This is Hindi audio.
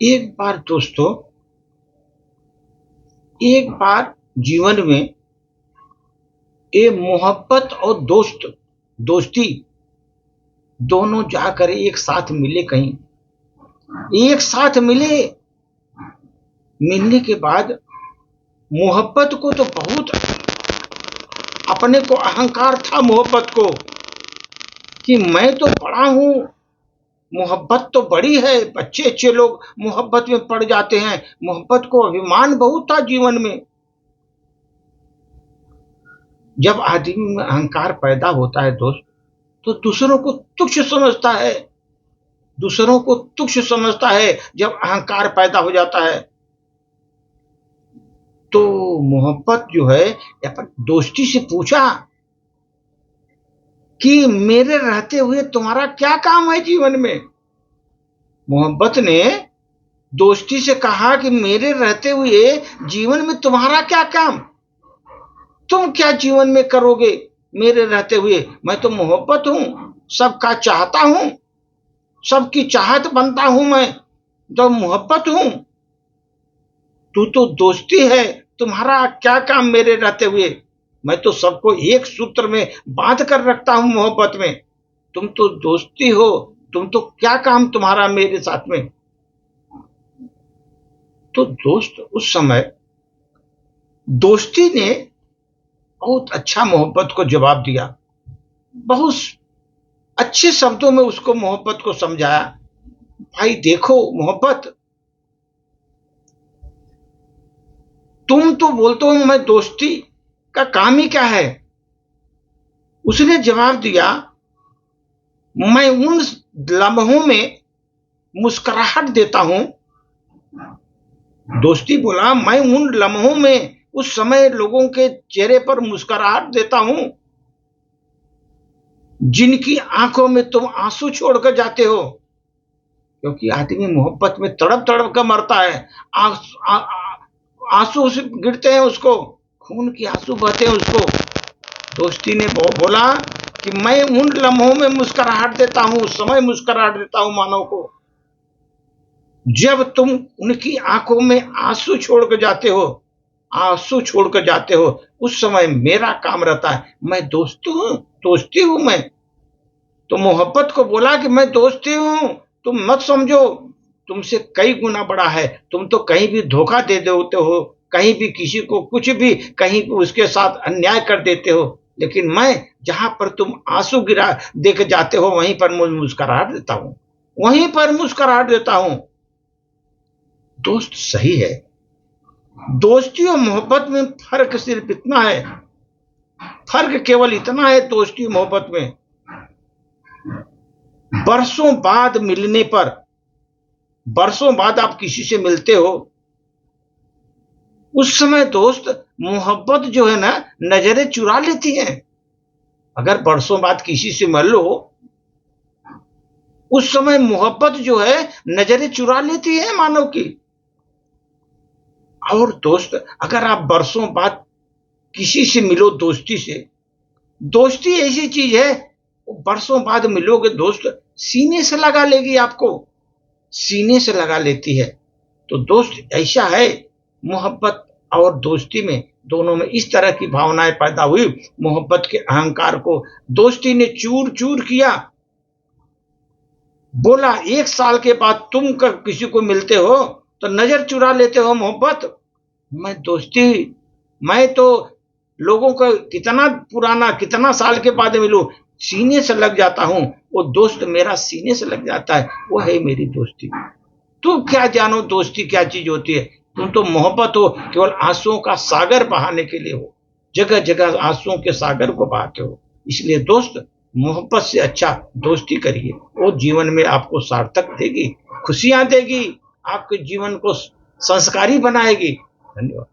एक बार दोस्तों, एक बार जीवन में ये मोहब्बत और दोस्ती दोनों जाकर एक साथ मिले कहीं। एक साथ मिलने के बाद मोहब्बत को तो बहुत अपने को अहंकार था मोहब्बत को कि मैं तो बड़ा हूं, मोहब्बत तो बड़ी है। अच्छे अच्छे लोग मोहब्बत में पड़ जाते हैं। मोहब्बत को अभिमान बहुत था जीवन में। जब आदमी में अहंकार पैदा होता है दोस्त, तो दूसरों को तुच्छ समझता है। दूसरों को तुच्छ समझता है जब अहंकार पैदा हो जाता है। तो मोहब्बत जो है, दोस्ती से पूछा कि मेरे रहते हुए तुम्हारा क्या काम है जीवन में। मोहब्बत ने दोस्ती से कहा कि मेरे रहते हुए जीवन में तुम्हारा क्या काम, तुम क्या जीवन में करोगे मेरे रहते हुए। मैं तो मोहब्बत हूं, सबका चाहता हूं, सबकी चाहत बनता हूं। मैं तो मोहब्बत हूं, तू तो दोस्ती है, तुम्हारा क्या काम मेरे रहते हुए। मैं तो सबको एक सूत्र में बांध कर रखता हूं मोहब्बत में। तुम तो दोस्ती हो, तुम तो क्या काम तुम्हारा मेरे साथ में। तो दोस्त उस समय दोस्ती ने बहुत अच्छा मोहब्बत को जवाब दिया। बहुत अच्छे शब्दों में उसको मोहब्बत को समझाया। भाई देखो मोहब्बत, तुम तो बोलते हो मैं दोस्ती का काम ही क्या है। उसने जवाब दिया, मैं उन लम्हों में मुस्कुराहट देता हूं। दोस्ती बोला, मैं उन लम्हों में उस समय लोगों के चेहरे पर मुस्कुराहट देता हूं जिनकी आंखों में तुम आंसू छोड़कर जाते हो। क्योंकि आदमी मोहब्बत में तड़प तड़प कर मरता है। आंसू गिरते हैं उसको, खून के आंसू बहते हैं उसको। दोस्ती ने बोला कि मैं उन लम्हों में मुस्कुराहट देता हूं, उस समय मुस्कुराहट देता हूं मानव को जब तुम उनकी आंखों में आंसू छोड़कर जाते हो। आंसू छोड़कर जाते हो उस समय मेरा काम रहता है। मैं दोस्ती हूं मैं। तो मोहब्बत को बोला कि मैं दोस्ती हूं, तुम मत समझो, तुमसे कई गुना बड़ा है। तुम तो कहीं भी धोखा दे देते हो, कहीं भी किसी को कुछ भी, कहीं भी उसके साथ अन्याय कर देते हो। लेकिन मैं जहां पर तुम आंसू गिरा देके जाते हो वहीं पर मुस्कुराहट देता हूं, वहीं पर मुस्कुराहट देता हूं। दोस्त सही है। दोस्ती और मोहब्बत में फर्क सिर्फ इतना है, फर्क केवल इतना है दोस्ती और मोहब्बत में, बरसों बाद मिलने पर, बरसों बाद आप किसी से मिलते हो, उस समय दोस्त मोहब्बत जो है ना नजरें चुरा लेती है। अगर बरसों बाद किसी से मिल लो, उस समय मोहब्बत जो है नजरें चुरा लेती है मानव की। और दोस्त अगर आप बरसों बाद किसी से मिलो दोस्ती से, दोस्ती ऐसी चीज है, बरसों बाद मिलोगे दोस्त सीने से लगा लेगी, आपको सीने से लगा लेती है। तो दोस्त ऐसा है, मोहब्बत और दोस्ती में दोनों में इस तरह की भावनाएं पैदा हुई। मोहब्बत के अहंकार को दोस्ती ने चूर चूर किया। बोला, एक साल के बाद तुम किसी को मिलते हो तो नजर चुरा लेते हो मोहब्बत। मैं तो लोगों का कितना पुराना, कितना साल के बाद मिलूं, सीने से लग जाता हूं। वो दोस्त मेरा सीने से लग जाता है, वो है मेरी दोस्ती। तुम क्या जानो दोस्ती क्या चीज होती है। तुम तो मोहब्बत हो केवल आंसुओं का सागर बहाने के लिए हो, जगह जगह आंसुओं के सागर को बहाते हो। इसलिए दोस्त मोहब्बत से अच्छा दोस्ती करिए, वो जीवन में आपको सार्थक देगी, खुशियां देगी, आपके जीवन को संस्कारी बनाएगी। धन्यवाद।